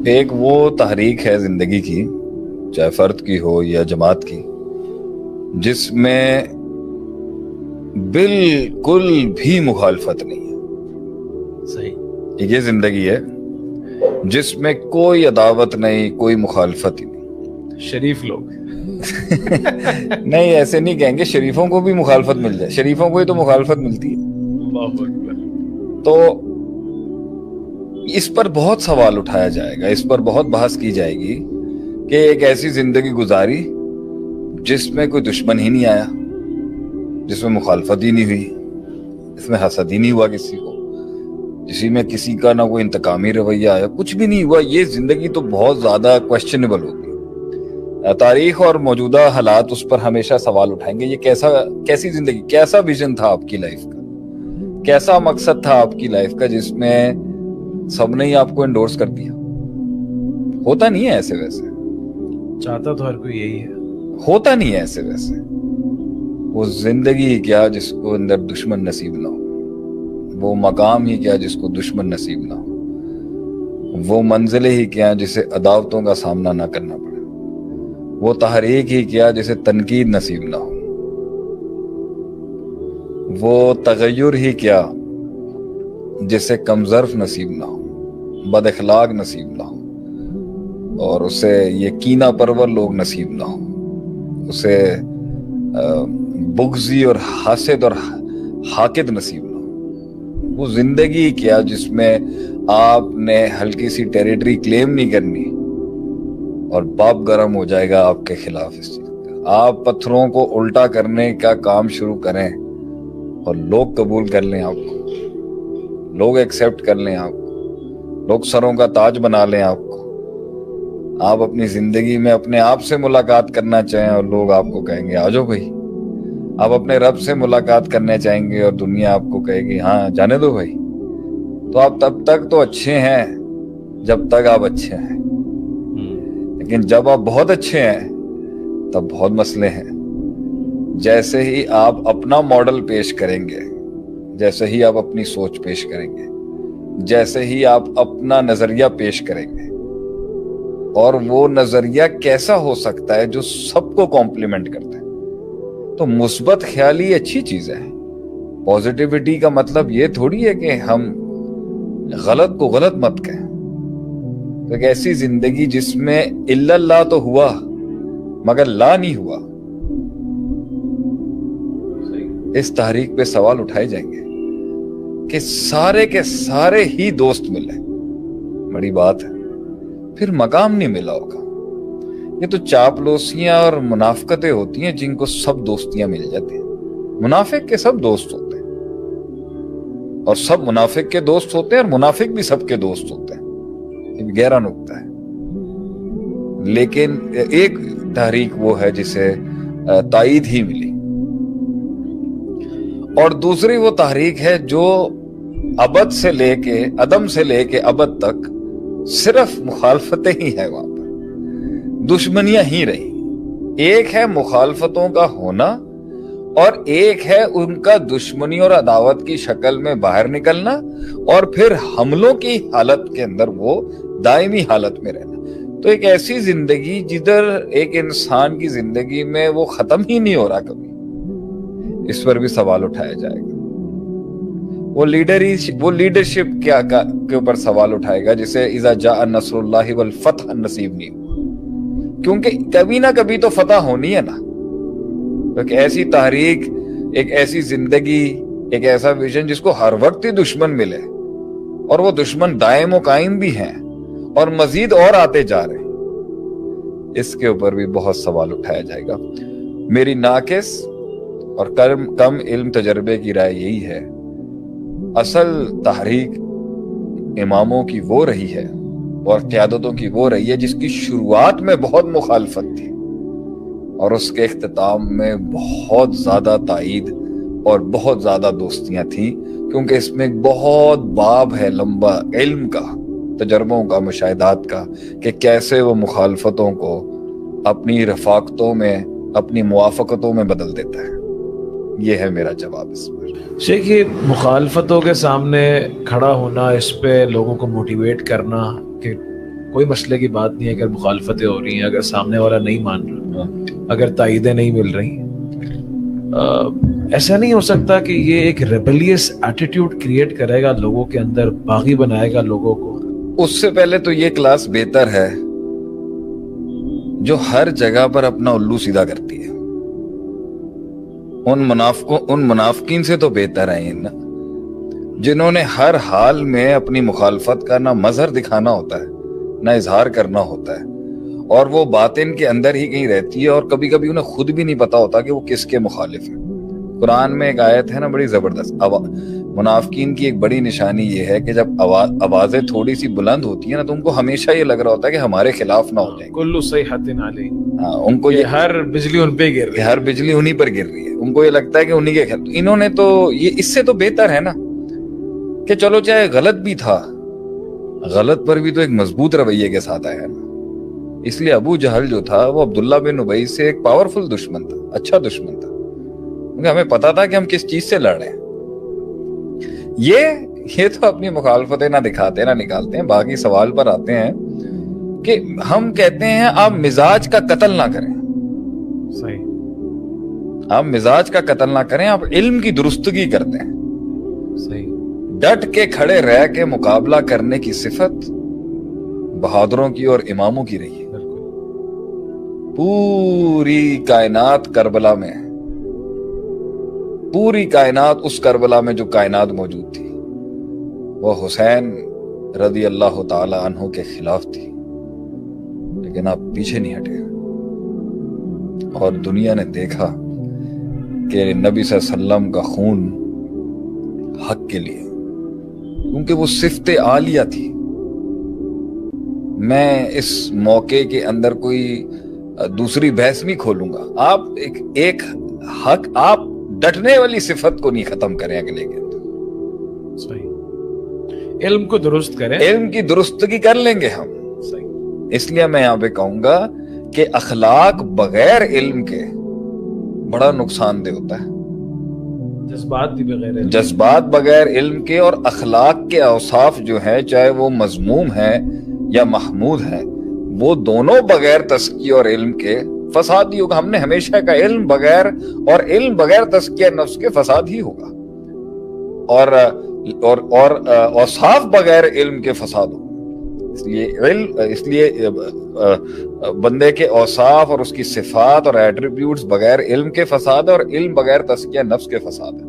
ایک وہ تحریک ہے زندگی کی، چاہے فرد کی ہو یا جماعت کی، جس میں بالکل بھی مخالفت نہیں ہے. صحیح. یہ زندگی ہے جس میں کوئی عداوت نہیں، کوئی مخالفت ہی نہیں. شریف لوگ نہیں، ایسے نہیں کہیں گے، شریفوں کو بھی مخالفت مل جائے، شریفوں کو ہی تو مخالفت ملتی ہے. اللہ اکبر. تو اس پر بہت سوال اٹھایا جائے گا، اس پر بہت بحث کی جائے گی کہ ایک ایسی زندگی گزاری جس میں کوئی دشمن ہی نہیں آیا، جس میں مخالفت ہی نہیں ہوئی، اس میں حسد ہی نہیں ہوا کسی کو، جسی میں کسی کا نہ کوئی انتقامی رویہ آیا، کچھ بھی نہیں ہوا. یہ زندگی تو بہت زیادہ کویسچنیبل ہوگی. تاریخ اور موجودہ حالات اس پر ہمیشہ سوال اٹھائیں گے. یہ کیسی زندگی، کیسا ویژن تھا آپ کی لائف کا، کیسا مقصد تھا آپ کی لائف کا جس میں سب نے ہی آپ کو انڈورس کر دیا. ہوتا نہیں ہے ایسے ویسے، چاہتا تو ہر کوئی یہی ہے، ہوتا نہیں ہے ایسے ویسے. وہ زندگی ہی کیا جس کو اندر دشمن نصیب نہ ہو، وہ مقام ہی کیا جس کو دشمن نصیب نہ ہو، وہ منزلیں ہی کیا جسے عداوتوں کا سامنا نہ کرنا پڑے، وہ تحریک ہی کیا جسے تنقید نصیب نہ ہو، وہ تغیر ہی کیا جسے کم ظرف نصیب نہ ہو، بد اخلاق نصیب نہ ہو، اور اسے یہ کینہ پرور لوگ نصیب نہ ہو، اسے بغضی اور حاسد اور حاقد نصیب نہ ہو. وہ زندگی کیا جس میں آپ نے ہلکی سی ٹیریٹری کلیم نہیں کرنی اور باپ گرم ہو جائے گا آپ کے خلاف. اس چیز کا آپ پتھروں کو الٹا کرنے کا کام شروع کریں اور لوگ قبول کر لیں آپ کو، لوگ ایکسیپٹ کر لیں آپ کو، لوگ سروں کا تاج بنا لیں آپ کو. آپ اپنی زندگی میں اپنے آپ سے ملاقات کرنا چاہیں اور لوگ آپ کو کہیں گے آ جاؤ بھائی. آپ اپنے رب سے ملاقات کرنے چاہیں گے اور دنیا آپ کو کہے گی ہاں جانے دو بھائی. تو آپ تب تک تو اچھے ہیں جب تک آپ اچھے ہیں، لیکن جب آپ بہت اچھے ہیں تب بہت مسئلے ہیں. جیسے ہی آپ اپنا ماڈل پیش کریں گے، جیسے ہی آپ اپنی سوچ پیش کریں گے، جیسے ہی آپ اپنا نظریہ پیش کریں گے، اور وہ نظریہ کیسا ہو سکتا ہے جو سب کو کمپلیمنٹ کرتا ہے. تو مثبت خیالی اچھی چیز ہے. پازیٹیوٹی کا مطلب یہ تھوڑی ہے کہ ہم غلط کو غلط مت کہیں. تو ایک ایسی زندگی جس میں الا اللہ تو ہوا مگر لا نہیں ہوا، اس تحریک پہ سوال اٹھائے جائیں گے کہ سارے کے سارے ہی دوست ملے، بڑی بات ہے، پھر مقام نہیں ملا ہوگا. یہ تو چاپلوسیاں اور منافقتیں ہوتی ہیں جن کو سب دوستیاں مل جاتی ہیں. منافق کے سب دوست ہوتے ہیں اور سب منافق کے دوست ہوتے ہیں اور منافق بھی سب کے دوست ہوتے ہیں. یہ گہرا نکتہ ہے. لیکن ایک تحریک وہ ہے جسے تائید ہی ملی، اور دوسری وہ تحریک ہے جو ابد سے لے کے عدم سے لے کے ابد تک صرف مخالفتیں ہی ہیں، وہاں پر دشمنیاں ہی رہی. ایک ہے مخالفتوں کا ہونا اور ایک ہے ان کا دشمنی اور عداوت کی شکل میں باہر نکلنا اور پھر حملوں کی حالت کے اندر وہ دائمی حالت میں رہنا. تو ایک ایسی زندگی جدھر ایک انسان کی زندگی میں وہ ختم ہی نہیں ہو رہا کبھی، اس پر بھی سوال اٹھایا جائے گا. وہ لیڈرشپ کیا کے اوپر سوال اٹھائے گا جسے اذا جاء نصر اللہ والفتح نصیب نہیں ہوا، کیونکہ کبھی نہ کبھی تو فتح ہونی ہے نا. ایک ایسی تحریک، ایک ایسی زندگی، ایک ایسا ویژن جس کو ہر وقت ہی دشمن ملے اور وہ دشمن دائم و قائم بھی ہیں اور مزید اور آتے جا رہے ہیں، اس کے اوپر بھی بہت سوال اٹھایا جائے گا. میری ناقص اور کم علم تجربے کی رائے یہی ہے، اصل تحریک اماموں کی وہ رہی ہے اور قیادتوں کی وہ رہی ہے جس کی شروعات میں بہت مخالفت تھی اور اس کے اختتام میں بہت زیادہ تائید اور بہت زیادہ دوستیاں تھیں، کیونکہ اس میں ایک بہت باب ہے لمبا علم کا، تجربوں کا، مشاہدات کا، کہ کیسے وہ مخالفتوں کو اپنی رفاقتوں میں، اپنی موافقتوں میں بدل دیتا ہے. یہ ہے میرا جواب اس پر. شیخ، یہ مخالفتوں کے سامنے کھڑا ہونا، اس پہ لوگوں کو موٹیویٹ کرنا کہ کوئی مسئلے کی بات نہیں ہے اگر مخالفتیں ہو رہی ہیں, اگر سامنے والا نہیں مان رہا, اگر تائیدیں نہیں مل رہی, ایسا نہیں ہو سکتا کہ یہ ایک ریبیلیس ایٹیٹیوڈ کریٹ کرے گا لوگوں کے اندر, باغی بنائے گا لوگوں کو. اس سے پہلے تو یہ کلاس بہتر ہے جو ہر جگہ پر اپنا الو سیدھا کرتی ہے. ان منافقین سے تو بہتر ہیں نا, جنہوں نے ہر حال میں اپنی مخالفت کا نہ مظہر دکھانا ہوتا ہے نہ اظہار کرنا ہوتا ہے, اور وہ باطن کے اندر ہی کہیں رہتی ہے, اور کبھی کبھی انہیں خود بھی نہیں پتا ہوتا کہ وہ کس کے مخالف ہیں. قرآن میں ایک آیت ہے نا بڑی زبردست, منافقین کی ایک بڑی نشانی یہ ہے کہ جب آوازیں تھوڑی سی بلند ہوتی ہیں نا تو ان کو ہمیشہ یہ لگ رہا ہوتا ہے کہ ہمارے خلاف نہ ہو جائیں. کلو صیحۃ علیہ, ہاں, ان کو یہ ہر بجلی ان پہ گر رہی ہے, ہر بجلی انہی پر گر رہی ہے. ان کو یہ لگتا ہے کہ انہی کے خلاف. انہوں نے تو یہ اس سے تو بہتر ہے نا کہ چلو چاہے غلط بھی تھا, غلط پر بھی تو ایک مضبوط رویے کے ساتھ آیا نا. اس لیے ابو جہل جو تھا وہ عبداللہ بن ابی سے ایک پاورفل دشمن تھا, اچھا دشمن تھا, کیونکہ ہمیں پتا تھا کہ ہم کس چیز سے لڑ رہے ہیں. یہ تو اپنی مخالفتیں نہ دکھاتے نہ نکالتے ہیں. باقی سوال پر آتے ہیں کہ ہم کہتے ہیں آپ مزاج کا قتل نہ کریں. صحیح, آپ مزاج کا قتل نہ کریں, آپ علم کی درستگی کرتے ہیں. صحیح, ڈٹ کے کھڑے رہ کے مقابلہ کرنے کی صفت بہادروں کی اور اماموں کی رہی ہے. پوری کائنات کربلا میں, پوری کائنات اس کربلا میں جو کائنات موجود تھی وہ حسین رضی اللہ تعالی عنہ کے خلاف تھی, لیکن آپ پیچھے نہیں ہٹے, اور دنیا نے دیکھا کہ نبی صلی اللہ علیہ وسلم کا خون حق کے لیے, کیونکہ وہ صفت عالیہ تھی. میں اس موقع کے اندر کوئی دوسری بحث نہیں کھولوں گا. آپ ایک حق, آپ ڈٹنے والی صفت کو نہیں ختم کریں اگلے کے اندر. صحیح, علم کو درست کریں, علم کی درستگی کر لیں گے ہم. صحیح, اس لیے میں یہاں پہ کہوں گا کہ اخلاق بغیر علم کے بڑا نقصان دہ ہوتا ہے. جذبات بھی بغیر علم, جذبات بغیر علم کے, اور اخلاق کے اوصاف جو ہیں چاہے وہ مذموم ہیں یا محمود ہیں, وہ دونوں بغیر تزکیہ اور علم کے فساد ہی ہوگا. ہم نے ہمیشہ کا علم بغیر, اور علم بغیر تزکیہ نفس کے فساد ہی ہوگا, اور اوصاف بغیر علم کے فساد ہوگا. اس لیے بندے کے اوصاف اور اس کی صفات اور ایٹریبیوٹس بغیر علم کے فساد ہے, اور علم بغیر تزکیہ نفس کے فساد ہے.